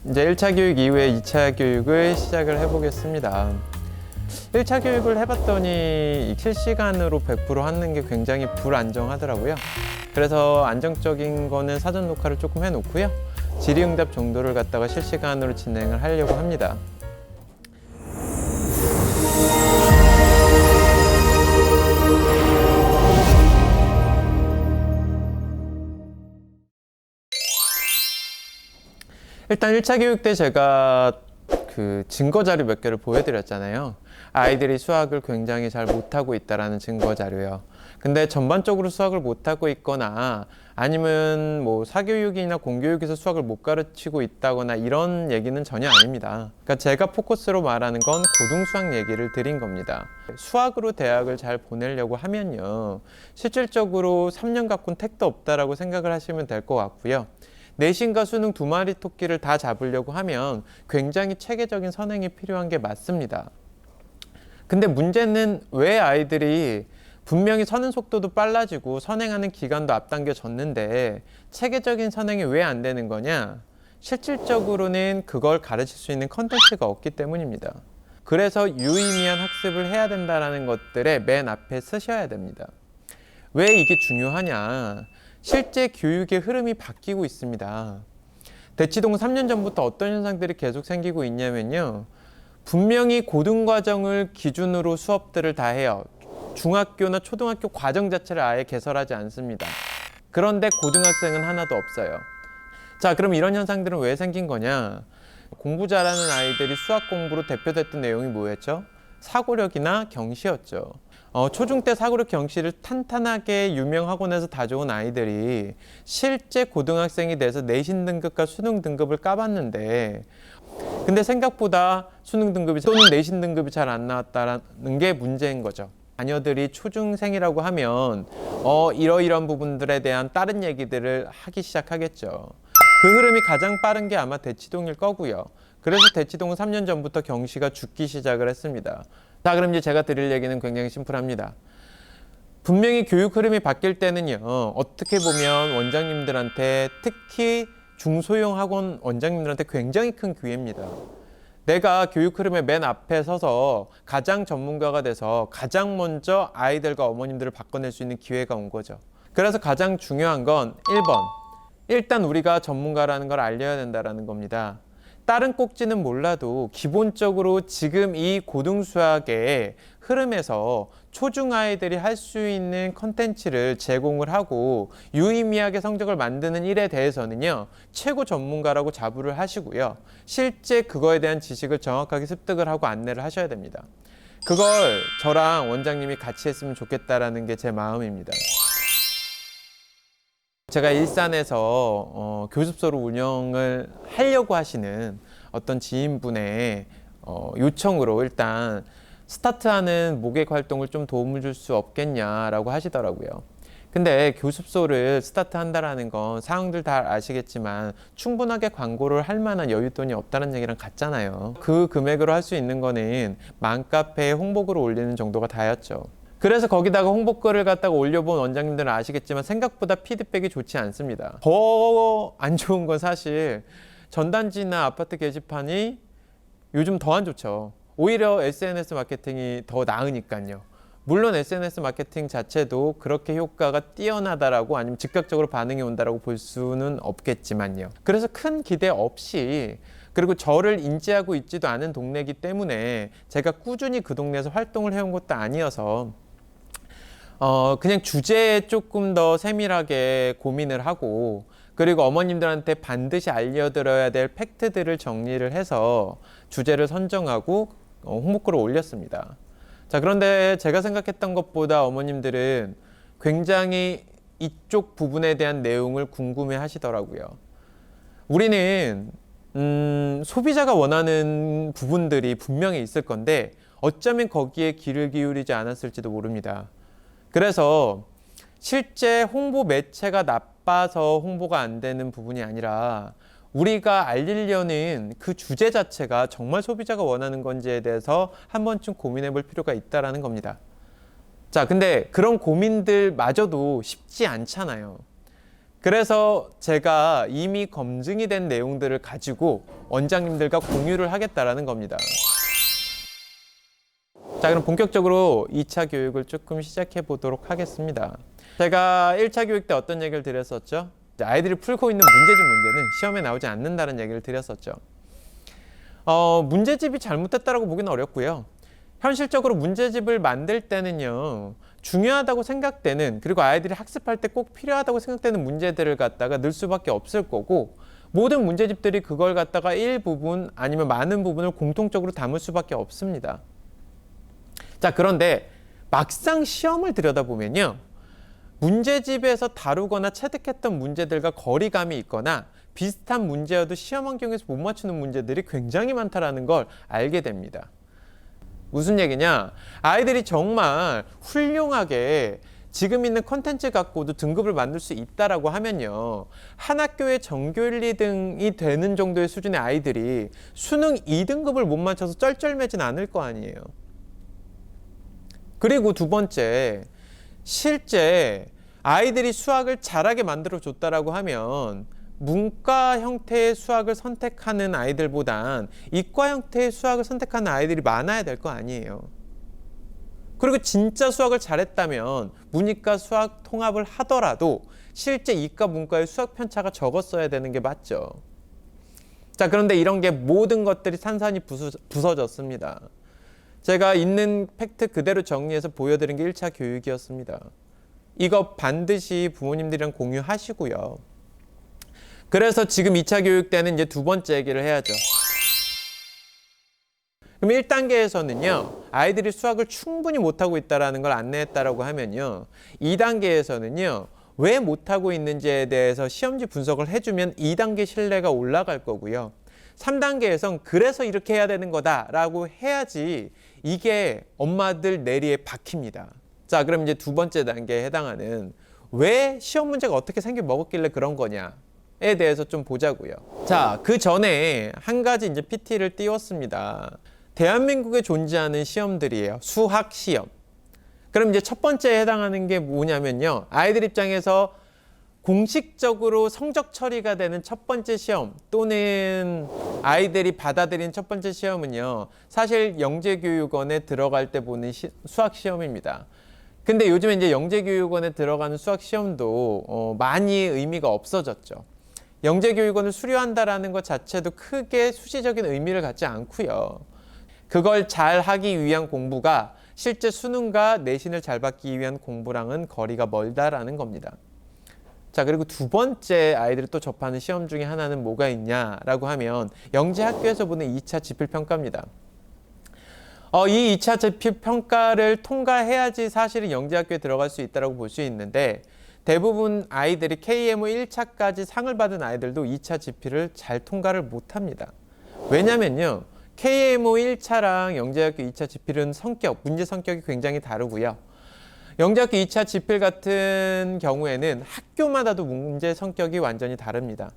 이제 1차 교육 이후에 2차 교육을 시작을 해보겠습니다. 1차 교육을 해봤더니 실시간으로 100% 하는 게 굉장히 불안정하더라고요. 그래서 안정적인 거는 사전 녹화를 조금 해놓고요. 질의응답 정도를 갖다가 실시간으로 진행을 하려고 합니다. 일단 1차 교육 때 제가 그 증거 자료 몇 개를 보여드렸잖아요. 아이들이 수학을 굉장히 잘 못하고 있다라는 증거 자료요. 근데 전반적으로 수학을 못하고 있거나 아니면 뭐 사교육이나 공교육에서 수학을 못 가르치고 있다거나 이런 얘기는 전혀 아닙니다. 그러니까 제가 포커스로 말하는 건 고등수학 얘기를 드린 겁니다. 수학으로 대학을 잘 보내려고 하면요, 실질적으로 3년 갖고는 택도 없다라고 생각을 하시면 될 것 같고요. 내신과 수능 두 마리 토끼를 다 잡으려고 하면 굉장히 체계적인 선행이 필요한 게 맞습니다. 근데 문제는 왜 아이들이 분명히 서는 속도도 빨라지고 선행하는 기간도 앞당겨졌는데 체계적인 선행이 왜 안 되는 거냐? 실질적으로는 그걸 가르칠 수 있는 컨텐츠가 없기 때문입니다. 그래서 유의미한 학습을 해야 된다는 것들의 맨 앞에 쓰셔야 됩니다. 왜 이게 중요하냐? 실제 교육의 흐름이 바뀌고 있습니다. 대치동 3년 전부터 어떤 현상들이 계속 생기고 있냐면요, 분명히 고등과정을 기준으로 수업들을 다 해요. 중학교나 초등학교 과정 자체를 아예 개설하지 않습니다. 그런데 고등학생은 하나도 없어요. 자, 그럼 이런 현상들은 왜 생긴 거냐? 공부 잘하는 아이들이 수학 공부로 대표됐던 내용이 뭐였죠? 사고력이나 경시였죠. 초중 때 사고력 경시를 탄탄하게 유명 학원에서 다져온 아이들이 실제 고등학생이 돼서 내신 등급과 수능 등급을 까봤는데, 근데 생각보다 수능 등급이 또는 내신 등급이 잘 안 나왔다는 게 문제인 거죠. 자녀들이 초중생이라고 하면 이러이러한 부분들에 대한 다른 얘기들을 하기 시작하겠죠. 그 흐름이 가장 빠른 게 아마 대치동일 거고요. 그래서 대치동은 3년 전부터 경시가 죽기 시작을 했습니다. 자, 그럼 이제 제가 드릴 얘기는 굉장히 심플합니다. 분명히 교육 흐름이 바뀔 때는요, 어떻게 보면 원장님들한테, 특히 중소형 학원 원장님들한테 굉장히 큰 기회입니다. 내가 교육 흐름의 맨 앞에 서서 가장 전문가가 돼서 가장 먼저 아이들과 어머님들을 바꿔낼 수 있는 기회가 온 거죠. 그래서 가장 중요한 건 1번, 일단 우리가 전문가라는 걸 알려야 된다는 겁니다. 다른 꼭지는 몰라도 기본적으로 지금 이 고등수학의 흐름에서 초중 아이들이 할 수 있는 컨텐츠를 제공을 하고 유의미하게 성적을 만드는 일에 대해서는요, 최고 전문가라고 자부를 하시고요, 실제 그거에 대한 지식을 정확하게 습득을 하고 안내를 하셔야 됩니다. 그걸 저랑 원장님이 같이 했으면 좋겠다라는 게 제 마음입니다. 제가 일산에서 교습소를 운영을 하려고 하시는 어떤 지인분의 요청으로 일단 스타트하는 모객 활동을 좀 도움을 줄 수 없겠냐라고 하시더라고요. 근데 교습소를 스타트한다라는 건 사항들 다 아시겠지만 충분하게 광고를 할 만한 여윳돈이 없다는 얘기랑 같잖아요. 그 금액으로 할 수 있는 거는 맘카페에 홍보글을 올리는 정도가 다였죠. 그래서 거기다가 홍보글을 갖다가 올려본 원장님들은 아시겠지만 생각보다 피드백이 좋지 않습니다. 더 안 좋은 건 사실 전단지나 아파트 게시판이 요즘 더 안 좋죠. 오히려 SNS 마케팅이 더 나으니까요. 물론 SNS 마케팅 자체도 그렇게 효과가 뛰어나다라고 아니면 즉각적으로 반응이 온다라고 볼 수는 없겠지만요. 그래서 큰 기대 없이, 그리고 저를 인지하고 있지도 않은 동네이기 때문에 제가 꾸준히 그 동네에서 활동을 해온 것도 아니어서 그냥 주제에 조금 더 세밀하게 고민을 하고, 그리고 어머님들한테 반드시 알려드려야 될 팩트들을 정리를 해서 주제를 선정하고 홍보글을 올렸습니다. 자, 그런데 제가 생각했던 것보다 어머님들은 굉장히 이쪽 부분에 대한 내용을 궁금해 하시더라고요. 우리는 소비자가 원하는 부분들이 분명히 있을 건데 어쩌면 거기에 귀를 기울이지 않았을지도 모릅니다. 그래서 실제 홍보 매체가 나빠서 홍보가 안 되는 부분이 아니라 우리가 알리려는 그 주제 자체가 정말 소비자가 원하는 건지에 대해서 한 번쯤 고민해 볼 필요가 있다는 겁니다. 자, 근데 그런 고민들마저도 쉽지 않잖아요. 그래서 제가 이미 검증이 된 내용들을 가지고 원장님들과 공유를 하겠다라는 겁니다. 자, 그럼 본격적으로 2차 교육을 조금 시작해 보도록 하겠습니다. 제가 1차 교육 때 어떤 얘기를 드렸었죠? 아이들이 풀고 있는 문제는 시험에 나오지 않는다는 얘기를 드렸었죠. 문제집이 잘못됐다라고 보기는 어렵고요. 현실적으로 문제집을 만들 때는요, 중요하다고 생각되는, 그리고 아이들이 학습할 때 꼭 필요하다고 생각되는 문제들을 갖다가 넣을 수밖에 없을 거고, 모든 문제집들이 그걸 갖다가 일부분 아니면 많은 부분을 공통적으로 담을 수밖에 없습니다. 자, 그런데 막상 시험을 들여다보면요, 문제집에서 다루거나 체득했던 문제들과 거리감이 있거나 비슷한 문제여도 시험 환경에서 못 맞추는 문제들이 굉장히 많다는 걸 알게 됩니다. 무슨 얘기냐? 아이들이 정말 훌륭하게 지금 있는 컨텐츠 갖고도 등급을 만들 수 있다라고 하면요, 한 학교의 전교 1, 2등이 되는 정도의 수준의 아이들이 수능 2등급을 못 맞춰서 쩔쩔매진 않을 거 아니에요. 그리고 두 번째, 실제 아이들이 수학을 잘하게 만들어 줬다라고 하면 문과 형태의 수학을 선택하는 아이들보단 이과 형태의 수학을 선택하는 아이들이 많아야 될 거 아니에요. 그리고 진짜 수학을 잘했다면 문이과 수학 통합을 하더라도 실제 이과 문과의 수학 편차가 적었어야 되는 게 맞죠. 자, 그런데 이런 게 모든 것들이 산산이 부서졌습니다. 제가 있는 팩트 그대로 정리해서 보여드린 게 1차 교육이었습니다. 이거 반드시 부모님들이랑 공유하시고요. 그래서 지금 2차 교육 때는 이제 두 번째 얘기를 해야죠. 그럼 1단계에서는요, 아이들이 수학을 충분히 못하고 있다는 걸 안내했다라고 하면요, 2단계에서는요, 왜 못하고 있는지에 대해서 시험지 분석을 해주면 2단계 신뢰가 올라갈 거고요. 3단계에선 그래서 이렇게 해야 되는 거다라고 해야지 이게 엄마들 내리에 박힙니다. 자, 그럼 이제 두 번째 단계에 해당하는 왜 시험 문제가 어떻게 생겨 먹었길래 그런 거냐에 대해서 좀 보자고요. 자, 그 전에 한 가지 이제 PT를 띄웠습니다. 대한민국에 존재하는 시험들이에요. 수학 시험. 그럼 이제 첫 번째에 해당하는 게 뭐냐면요, 아이들 입장에서 공식적으로 성적 처리가 되는 첫 번째 시험 또는 아이들이 받아들인 첫 번째 시험은요, 사실 영재교육원에 들어갈 때 보는 수학 시험입니다. 근데 요즘에 이제 영재교육원에 들어가는 수학 시험도 많이 의미가 없어졌죠. 영재교육원을 수료한다라는 것 자체도 크게 수시적인 의미를 갖지 않고요. 그걸 잘 하기 위한 공부가 실제 수능과 내신을 잘 받기 위한 공부랑은 거리가 멀다라는 겁니다. 자, 그리고 두 번째 아이들이 또 접하는 시험 중에 하나는 뭐가 있냐라고 하면 영재학교에서 보는 2차 지필평가입니다. 이 2차 지필평가를 통과해야지 사실은 영재학교에 들어갈 수 있다고 볼 수 있는데, 대부분 아이들이 KMO 1차까지 상을 받은 아이들도 2차 지필을 잘 통과를 못합니다. 왜냐면요, KMO 1차랑 영재학교 2차 지필은 문제 성격이 굉장히 다르고요. 영재학교 2차 지필 같은 경우에는 학교마다도 문제 성격이 완전히 다릅니다.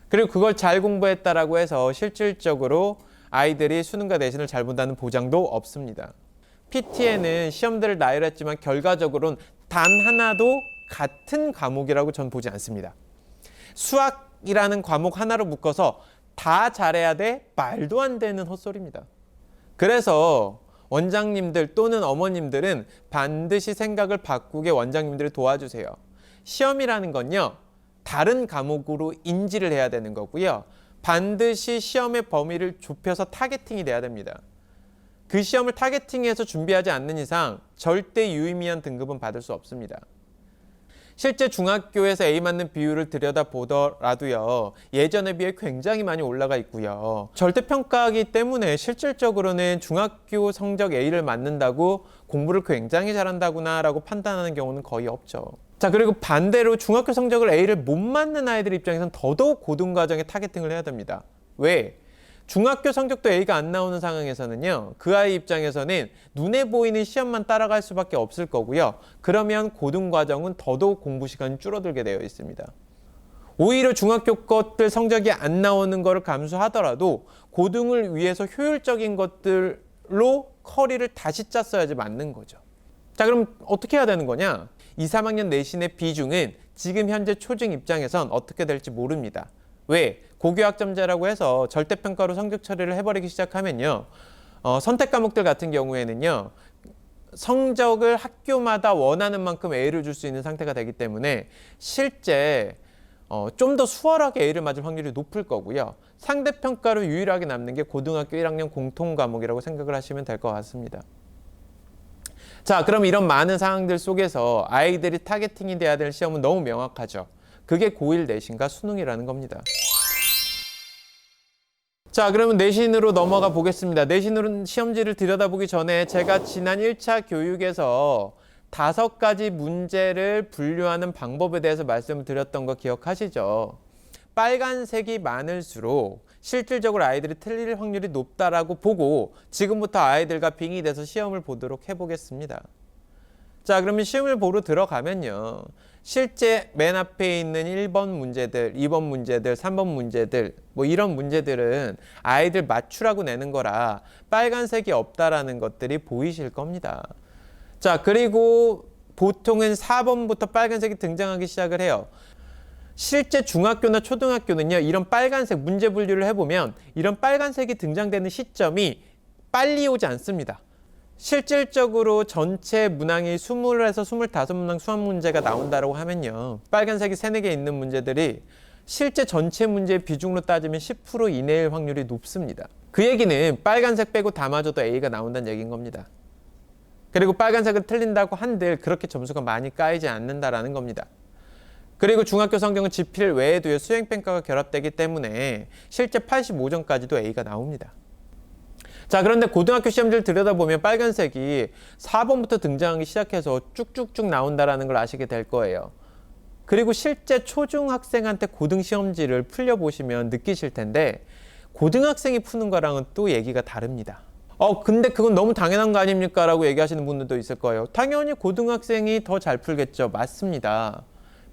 그리고 그걸 잘 공부했다라고 해서 실질적으로 아이들이 수능과 내신을 잘 본다는 보장도 없습니다. PT에는 시험들을 나열했지만 결과적으로는 단 하나도 같은 과목이라고 전 보지 않습니다. 수학이라는 과목 하나로 묶어서 다 잘해야 돼? 말도 안 되는 헛소리입니다. 그래서 원장님들 또는 어머님들은 반드시 생각을 바꾸게 원장님들을 도와주세요. 시험이라는 건요, 다른 과목으로 인지를 해야 되는 거고요. 반드시 시험의 범위를 좁혀서 타겟팅이 돼야 됩니다. 그 시험을 타겟팅해서 준비하지 않는 이상 절대 유의미한 등급은 받을 수 없습니다. 실제 중학교에서 A 맞는 비율을 들여다보더라도요, 예전에 비해 굉장히 많이 올라가 있고요. 절대평가이기 때문에 실질적으로는 중학교 성적 A를 맞는다고 공부를 굉장히 잘한다구나 라고 판단하는 경우는 거의 없죠. 자, 그리고 반대로 중학교 성적을 A를 못 맞는 아이들 입장에서는 더더욱 고등과정에 타겟팅을 해야 됩니다. 왜? 중학교 성적도 A가 안 나오는 상황에서는요, 그 아이 입장에서는 눈에 보이는 시험만 따라갈 수밖에 없을 거고요. 그러면 고등과정은 더더욱 공부 시간이 줄어들게 되어 있습니다. 오히려 중학교 것들 성적이 안 나오는 거를 감수하더라도 고등을 위해서 효율적인 것들로 커리를 다시 짰어야지 맞는 거죠. 자, 그럼 어떻게 해야 되는 거냐? 2, 3학년 내신의 비중은 지금 현재 초중 입장에선 어떻게 될지 모릅니다. 왜? 고교학점제라고 해서 절대평가로 성적 처리를 해버리기 시작하면요. 선택 과목들 같은 경우에는요. 성적을 학교마다 원하는 만큼 A를 줄 수 있는 상태가 되기 때문에 실제 좀 더 수월하게 A를 맞을 확률이 높을 거고요. 상대평가로 유일하게 남는 게 고등학교 1학년 공통과목이라고 생각을 하시면 될 것 같습니다. 자, 그럼 이런 많은 상황들 속에서 아이들이 타겟팅이 돼야 될 시험은 너무 명확하죠. 그게 고1 내신과 수능이라는 겁니다. 자, 그러면 내신으로 넘어가 보겠습니다. 내신으로 시험지를 들여다보기 전에 제가 지난 1차 교육에서 5가지 문제를 분류하는 방법에 대해서 말씀을 드렸던 거 기억하시죠? 빨간색이 많을수록 실질적으로 아이들이 틀릴 확률이 높다라고 보고 지금부터 아이들과 빙의돼서 시험을 보도록 해보겠습니다. 자, 그러면 시험을 보러 들어가면요. 실제 맨 앞에 있는 1번 문제들, 2번 문제들, 3번 문제들 뭐 이런 문제들은 아이들 맞추라고 내는 거라 빨간색이 없다라는 것들이 보이실 겁니다. 자, 그리고 보통은 4번부터 빨간색이 등장하기 시작을 해요. 실제 중학교나 초등학교는요. 이런 빨간색 문제 분류를 해보면 이런 빨간색이 등장되는 시점이 빨리 오지 않습니다. 실질적으로 전체 문항이 20에서 25문항 수학 문제가 나온다고 하면요. 빨간색이 3, 4개 있는 문제들이 실제 전체 문제의 비중으로 따지면 10% 이내일 확률이 높습니다. 그 얘기는 빨간색 빼고 다 맞아도 A가 나온다는 얘기인 겁니다. 그리고 빨간색을 틀린다고 한들 그렇게 점수가 많이 까이지 않는다라는 겁니다. 그리고 중학교 성적은 지필 외에도요. 수행평가가 결합되기 때문에 실제 85점까지도 A가 나옵니다. 자, 그런데 고등학교 시험지를 들여다보면 빨간색이 4번부터 등장하기 시작해서 쭉쭉쭉 나온다는 걸 아시게 될 거예요. 그리고 실제 초중학생한테 고등시험지를 풀려보시면 느끼실 텐데 고등학생이 푸는 거랑은 또 얘기가 다릅니다. 근데 그건 너무 당연한 거 아닙니까? 라고 얘기하시는 분들도 있을 거예요. 당연히 고등학생이 더 잘 풀겠죠. 맞습니다.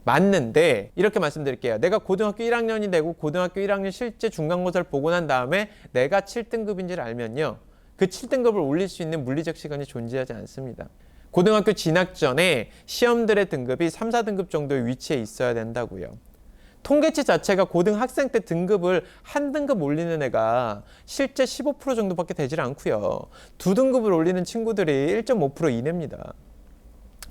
맞는데 이렇게 말씀드릴게요. 내가 고등학교 1학년이 되고 고등학교 1학년 실제 중간고사를 보고 난 다음에 내가 7등급인지를 알면요. 그 7등급을 올릴 수 있는 물리적 시간이 존재하지 않습니다. 고등학교 진학 전에 시험들의 등급이 3, 4등급 정도의 위치에 있어야 된다고요. 통계치 자체가 고등학생 때 등급을 한 등급 올리는 애가 실제 15% 정도밖에 되질 않고요. 2등급을 올리는 친구들이 1.5% 이내입니다.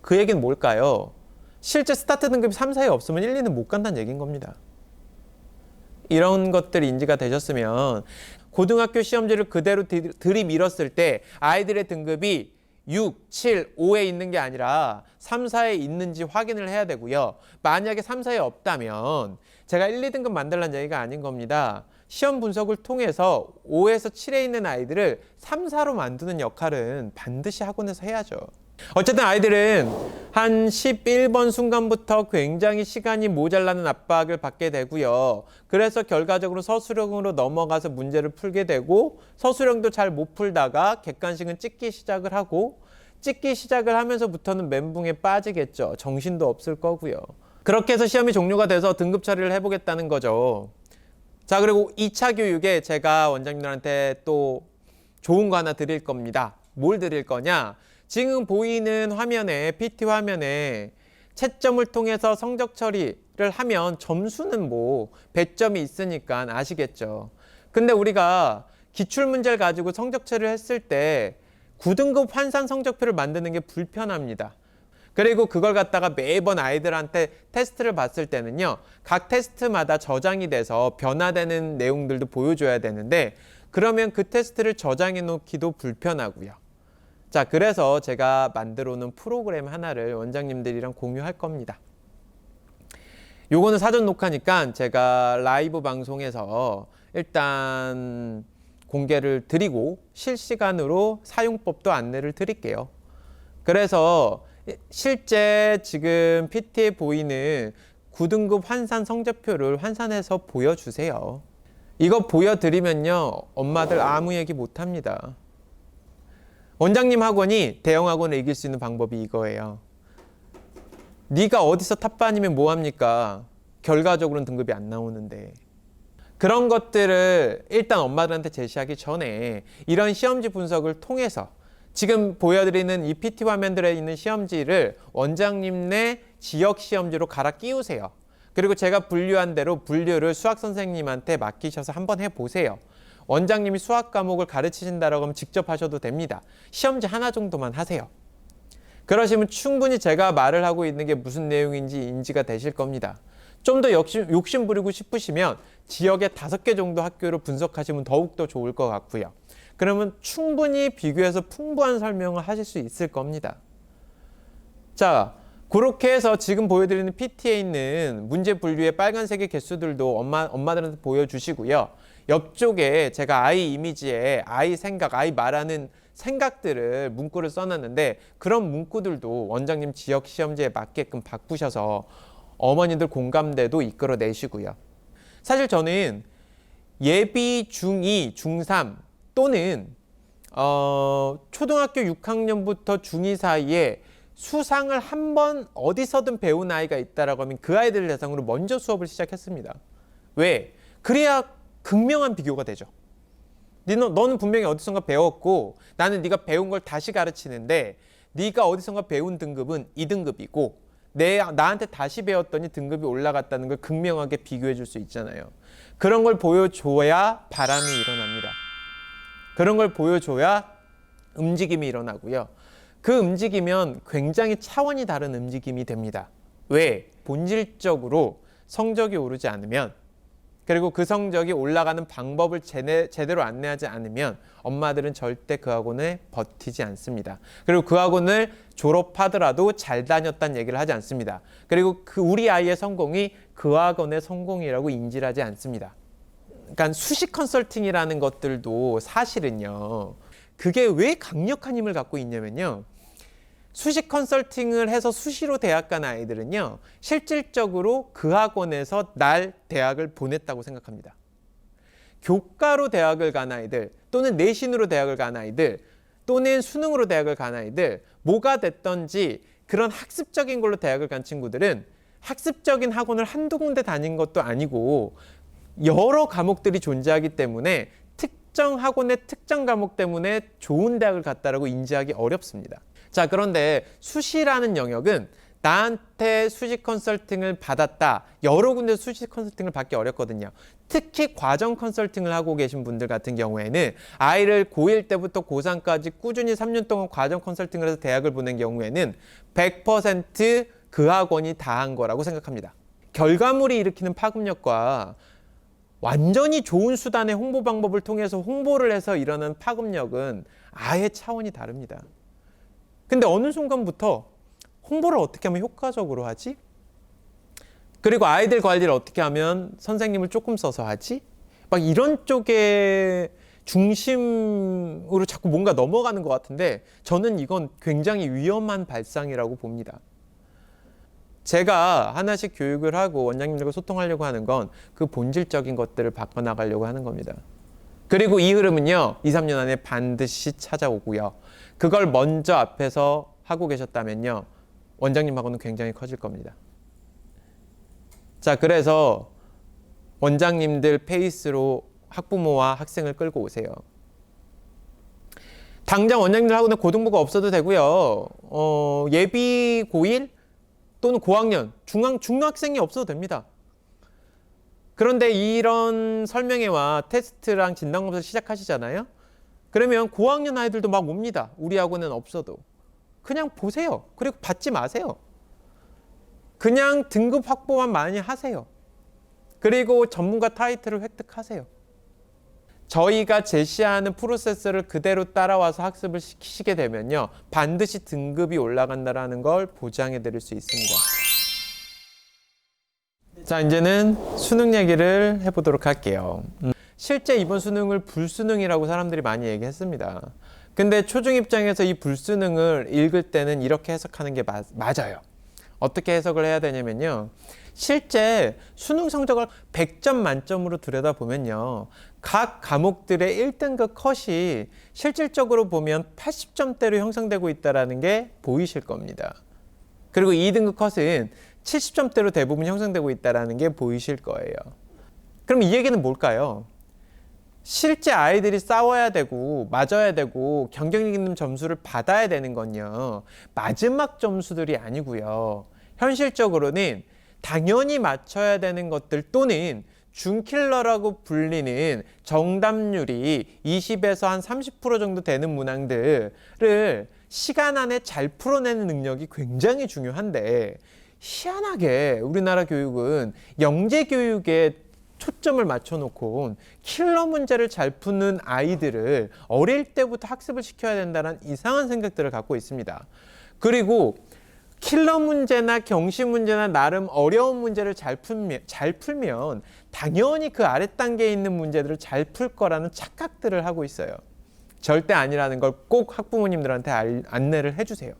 그 얘기는 뭘까요? 실제 스타트 등급이 3, 4에 없으면 1, 2는 못 간다는 얘기인 겁니다. 이런 것들이 인지가 되셨으면 고등학교 시험지를 그대로 들이밀었을 때 아이들의 등급이 6, 7, 5에 있는 게 아니라 3, 4에 있는지 확인을 해야 되고요. 만약에 3, 4에 없다면 제가 1, 2등급 만들라는 얘기가 아닌 겁니다. 시험 분석을 통해서 5에서 7에 있는 아이들을 3, 4로 만드는 역할은 반드시 학원에서 해야죠. 어쨌든 아이들은 한 11번 순간부터 굉장히 시간이 모자라는 압박을 받게 되고요. 그래서 결과적으로 서술형으로 넘어가서 문제를 풀게 되고 서술형도 잘 못 풀다가 객관식은 찍기 시작을 하고 찍기 시작을 하면서부터는 멘붕에 빠지겠죠. 정신도 없을 거고요. 그렇게 해서 시험이 종료가 돼서 등급 처리를 해보겠다는 거죠. 자, 그리고 2차 교육에 제가 원장님들한테 또 좋은 거 하나 드릴 겁니다. 뭘 드릴 거냐? 지금 보이는 화면에 PT 화면에 채점을 통해서 성적 처리를 하면 점수는 뭐 배점이 있으니까 아시겠죠. 근데 우리가 기출문제를 가지고 성적 처리를 했을 때 9등급 환산 성적표를 만드는 게 불편합니다. 그리고 그걸 갖다가 매번 아이들한테 테스트를 봤을 때는요. 각 테스트마다 저장이 돼서 변화되는 내용들도 보여줘야 되는데 그러면 그 테스트를 저장해 놓기도 불편하고요. 자, 그래서 제가 만들어 놓은 프로그램 하나를 원장님들이랑 공유할 겁니다. 요거는 사전 녹화니까 제가 라이브 방송에서 일단 공개를 드리고 실시간으로 사용법도 안내를 드릴게요. 그래서 실제 지금 PT에 보이는 9등급 환산 성적표를 환산해서 보여주세요. 이거 보여드리면요. 엄마들 아무 얘기 못합니다. 원장님 학원이 대형 학원을 이길 수 있는 방법이 이거예요. 네가 어디서 탑반이면 뭐합니까? 결과적으로는 등급이 안 나오는데. 그런 것들을 일단 엄마들한테 제시하기 전에 이런 시험지 분석을 통해서 지금 보여드리는 이 PT 화면들에 있는 시험지를 원장님네 지역 시험지로 갈아 끼우세요. 그리고 제가 분류한 대로 분류를 수학 선생님한테 맡기셔서 한번 해보세요. 원장님이 수학 과목을 가르치신다라고 하면 직접 하셔도 됩니다. 시험지 하나 정도만 하세요. 그러시면 충분히 제가 말을 하고 있는 게 무슨 내용인지 인지가 되실 겁니다. 좀 더 욕심 부리고 싶으시면 지역에 5개 정도 학교를 분석하시면 더욱더 좋을 것 같고요. 그러면 충분히 비교해서 풍부한 설명을 하실 수 있을 겁니다. 자, 그렇게 해서 지금 보여드리는 PT에 있는 문제 분류의 빨간색의 개수들도 엄마들한테 보여주시고요. 옆쪽에 제가 아이 이미지에 아이 생각, 아이 말하는 생각들을 문구를 써놨는데 그런 문구들도 원장님 지역 시험지에 맞게끔 바꾸셔서 어머니들 공감대도 이끌어내시고요. 사실 저는 예비 중2, 중3 또는 초등학교 6학년부터 중2 사이에 수상을 한 번 어디서든 배운 아이가 있다라고 하면 그 아이들을 대상으로 먼저 수업을 시작했습니다. 왜? 그래야 극명한 비교가 되죠. 너는 분명히 어디선가 배웠고 나는 네가 배운 걸 다시 가르치는데 네가 어디선가 배운 등급은 2등급이고 나한테 다시 배웠더니 등급이 올라갔다는 걸 극명하게 비교해 줄 수 있잖아요. 그런 걸 보여줘야 바람이 일어납니다. 그런 걸 보여줘야 움직임이 일어나고요. 그 움직이면 굉장히 차원이 다른 움직임이 됩니다. 왜? 본질적으로 성적이 오르지 않으면 그리고 그 성적이 올라가는 방법을 제대로 안내하지 않으면 엄마들은 절대 그 학원에 버티지 않습니다. 그리고 그 학원을 졸업하더라도 잘 다녔다는 얘기를 하지 않습니다. 그리고 우리 아이의 성공이 그 학원의 성공이라고 인지를 하지 않습니다. 그러니까 수시 컨설팅이라는 것들도 사실은요. 그게 왜 강력한 힘을 갖고 있냐면요. 수시 컨설팅을 해서 수시로 대학 간 아이들은요. 실질적으로 그 학원에서 날 대학을 보냈다고 생각합니다. 교과로 대학을 간 아이들 또는 내신으로 대학을 간 아이들 또는 수능으로 대학을 간 아이들 뭐가 됐던지 그런 학습적인 걸로 대학을 간 친구들은 학습적인 학원을 한두 군데 다닌 것도 아니고 여러 과목들이 존재하기 때문에 특정 학원의 특정 과목 때문에 좋은 대학을 갔다라고 인지하기 어렵습니다. 자, 그런데 수시라는 영역은 나한테 수시 컨설팅을 받았다. 여러 군데 수시 컨설팅을 받기 어렵거든요. 특히 과정 컨설팅을 하고 계신 분들 같은 경우에는 아이를 고1 때부터 고3까지 꾸준히 3년 동안 과정 컨설팅을 해서 대학을 보낸 경우에는 100% 그 학원이 다 한 거라고 생각합니다. 결과물이 일으키는 파급력과 완전히 좋은 수단의 홍보 방법을 통해서 홍보를 해서 일어나는 파급력은 아예 차원이 다릅니다. 근데 어느 순간부터 홍보를 어떻게 하면 효과적으로 하지? 그리고 아이들 관리를 어떻게 하면 선생님을 조금 써서 하지? 막 이런 쪽에 중심으로 자꾸 뭔가 넘어가는 것 같은데 저는 이건 굉장히 위험한 발상이라고 봅니다. 제가 하나씩 교육을 하고 원장님들과 소통하려고 하는 건 그 본질적인 것들을 바꿔나가려고 하는 겁니다. 그리고 이 흐름은요. 2, 3년 안에 반드시 찾아오고요. 그걸 먼저 앞에서 하고 계셨다면요. 원장님하고는 굉장히 커질 겁니다. 자, 그래서 원장님들 페이스로 학부모와 학생을 끌고 오세요. 당장 원장님들 학원에 고등부가 없어도 되고요. 예비 고1 또는 고학년, 중학생이 없어도 됩니다. 그런데 이런 설명회와 테스트랑 진단검사를 시작하시잖아요. 그러면 고학년 아이들도 막 옵니다. 우리 학원은 없어도. 그냥 보세요. 그리고 받지 마세요. 그냥 등급 확보만 많이 하세요. 그리고 전문가 타이틀을 획득하세요. 저희가 제시하는 프로세스를 그대로 따라와서 학습을 시키시게 되면요. 반드시 등급이 올라간다는 걸 보장해 드릴 수 있습니다. 자, 이제는 수능 얘기를 해보도록 할게요. 실제 이번 수능을 불수능이라고 사람들이 많이 얘기했습니다. 근데 초중 입장에서 이 불수능을 읽을 때는 이렇게 해석하는 게 맞아요. 어떻게 해석을 해야 되냐면요. 실제 수능 성적을 100점 만점으로 들여다보면요. 각 과목들의 1등급 컷이 실질적으로 보면 80점대로 형성되고 있다는 게 보이실 겁니다. 그리고 2등급 컷은 70점대로 대부분 형성되고 있다는 게 보이실 거예요. 그럼 이 얘기는 뭘까요? 실제 아이들이 싸워야 되고 맞아야 되고 경쟁력 있는 점수를 받아야 되는 건요. 마지막 점수들이 아니고요. 현실적으로는 당연히 맞춰야 되는 것들 또는 준킬러라고 불리는 정답률이 20에서 한 30% 정도 되는 문항들을 시간 안에 잘 풀어내는 능력이 굉장히 중요한데, 희한하게 우리나라 교육은 영재 교육에 초점을 맞춰놓고 킬러 문제를 잘 푸는 아이들을 어릴 때부터 학습을 시켜야 된다는 이상한 생각들을 갖고 있습니다. 그리고 킬러 문제나 경시 문제나 나름 어려운 문제를 잘 풀면 당연히 그 아래 단계에 있는 문제들을 잘 풀 거라는 착각들을 하고 있어요. 절대 아니라는 걸 꼭 학부모님들한테 안내를 해주세요.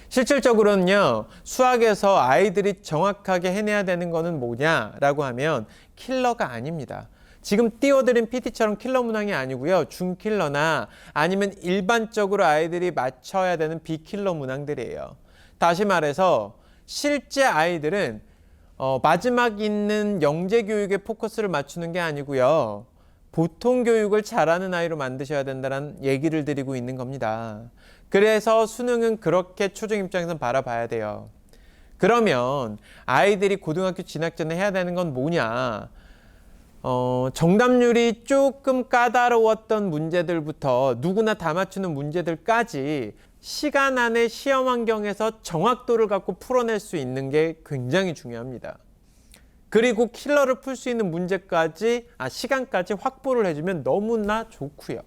실질적으로는요, 수학에서 아이들이 정확하게 해내야 되는 거는 뭐냐라고 하면 킬러가 아닙니다. 지금 띄워드린 PT처럼 킬러 문항이 아니고요, 준킬러나 아니면 일반적으로 아이들이 맞춰야 되는 비킬러 문항들이에요. 다시 말해서 실제 아이들은 마지막 있는 영재 교육에 포커스를 맞추는 게 아니고요, 보통 교육을 잘하는 아이로 만드셔야 된다는 얘기를 드리고 있는 겁니다. 그래서 수능은 그렇게 초중 입장에서 바라봐야 돼요. 그러면 아이들이 고등학교 진학 전에 해야 되는 건 뭐냐? 정답률이 조금 까다로웠던 문제들부터 누구나 다 맞추는 문제들까지 시간 안에 시험 환경에서 정확도를 갖고 풀어낼 수 있는 게 굉장히 중요합니다. 그리고 킬러를 풀 수 있는 문제까지, 시간까지 확보를 해주면 너무나 좋고요.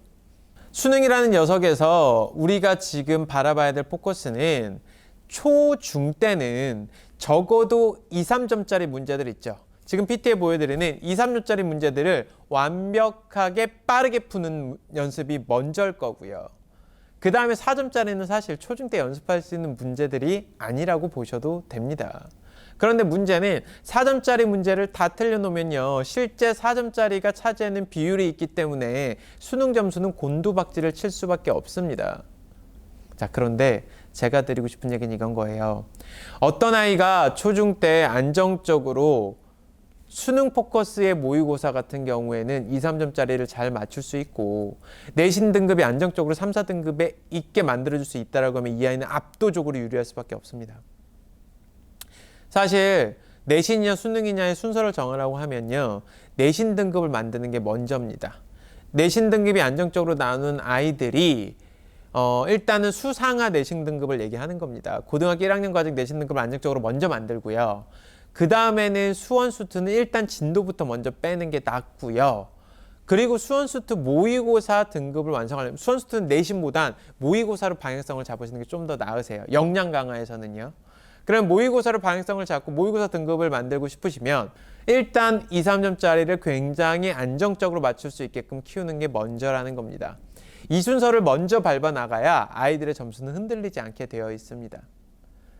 수능이라는 녀석에서 우리가 지금 바라봐야 될 포커스는 초, 중 때는 적어도 2, 3점짜리 문제들 있죠. 지금 PT에 보여드리는 2, 3점짜리 문제들을 완벽하게 빠르게 푸는 연습이 먼저일 거고요. 그 다음에 4점짜리는 사실 초중 때 연습할 수 있는 문제들이 아니라고 보셔도 됩니다. 그런데 문제는 4점짜리 문제를 다 틀려놓으면요, 실제 4점짜리가 차지하는 비율이 있기 때문에 수능 점수는 곤두박질을 칠 수밖에 없습니다. 자, 그런데 제가 드리고 싶은 얘기는 이건 거예요. 어떤 아이가 초중 때 안정적으로 수능 포커스의 모의고사 같은 경우에는 2, 3점짜리를 잘 맞출 수 있고 내신 등급이 안정적으로 3, 4등급에 있게 만들어줄 수 있다고 하면 이 아이는 압도적으로 유리할 수밖에 없습니다. 사실 내신이냐 수능이냐의 순서를 정하라고 하면요, 내신 등급을 만드는 게 먼저입니다. 내신 등급이 안정적으로 나오는 아이들이 일단은 수상하 내신 등급을 얘기하는 겁니다. 고등학교 1학년 과정 내신 등급을 안정적으로 먼저 만들고요. 그 다음에는 수원수투는 일단 진도부터 먼저 빼는 게 낫고요. 그리고 수원수투 모의고사 등급을 완성하려면, 수원수투는 내신보단 모의고사로 방향성을 잡으시는 게 좀 더 나으세요. 역량 강화에서는요. 그럼 모의고사로 방향성을 잡고 모의고사 등급을 만들고 싶으시면 일단 2, 3점짜리를 굉장히 안정적으로 맞출 수 있게끔 키우는 게 먼저라는 겁니다. 이 순서를 먼저 밟아 나가야 아이들의 점수는 흔들리지 않게 되어 있습니다.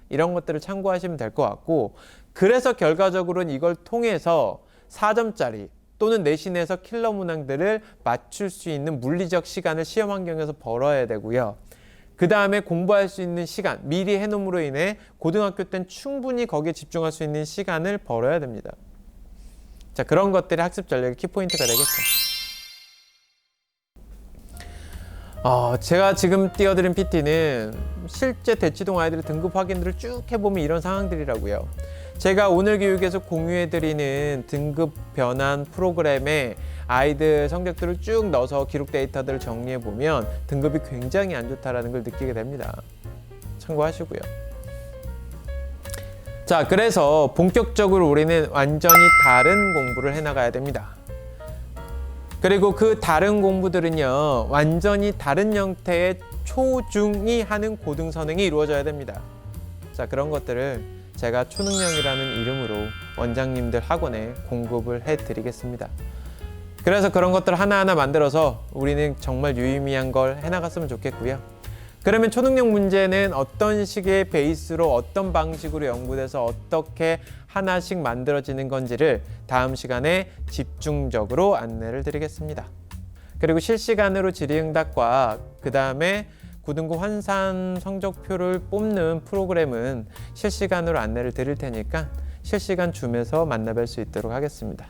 이런 것들을 참고하시면 될 것 같고, 그래서 결과적으로는 이걸 통해서 4점짜리 또는 내신에서 킬러 문항들을 맞출 수 있는 물리적 시간을 시험 환경에서 벌어야 되고요. 그 다음에 공부할 수 있는 시간, 미리 해놓음으로 인해 고등학교 땐 충분히 거기에 집중할 수 있는 시간을 벌어야 됩니다. 자, 그런 것들이 학습 전략의 키포인트가 되겠죠. 제가 지금 띄워드린 PT는 실제 대치동 아이들의 등급 확인들을 쭉 해보면 이런 상황들이라고요. 제가 오늘 교육에서 공유해드리는 등급 변환 프로그램에 아이들 성적들을 쭉 넣어서 기록 데이터들을 정리해보면 등급이 굉장히 안 좋다는 걸 느끼게 됩니다. 참고하시고요. 자, 그래서 본격적으로 우리는 완전히 다른 공부를 해나가야 됩니다. 그리고 그 다른 공부들은요, 완전히 다른 형태의 초중이 하는 고등선행이 이루어져야 됩니다. 자, 그런 것들을 제가 초능력이라는 이름으로 원장님들 학원에 공급을 해드리겠습니다. 그래서 그런 것들 하나하나 만들어서 우리는 정말 유의미한 걸 해나갔으면 좋겠고요. 그러면 초능력 문제는 어떤 식의 베이스로 어떤 방식으로 연구돼서 어떻게 하나씩 만들어지는 건지를 다음 시간에 집중적으로 안내를 드리겠습니다. 그리고 실시간으로 질의응답과 그 다음에 고등부 환산 성적표를 뽑는 프로그램은 실시간으로 안내를 드릴 테니까 실시간 줌에서 만나뵐 수 있도록 하겠습니다.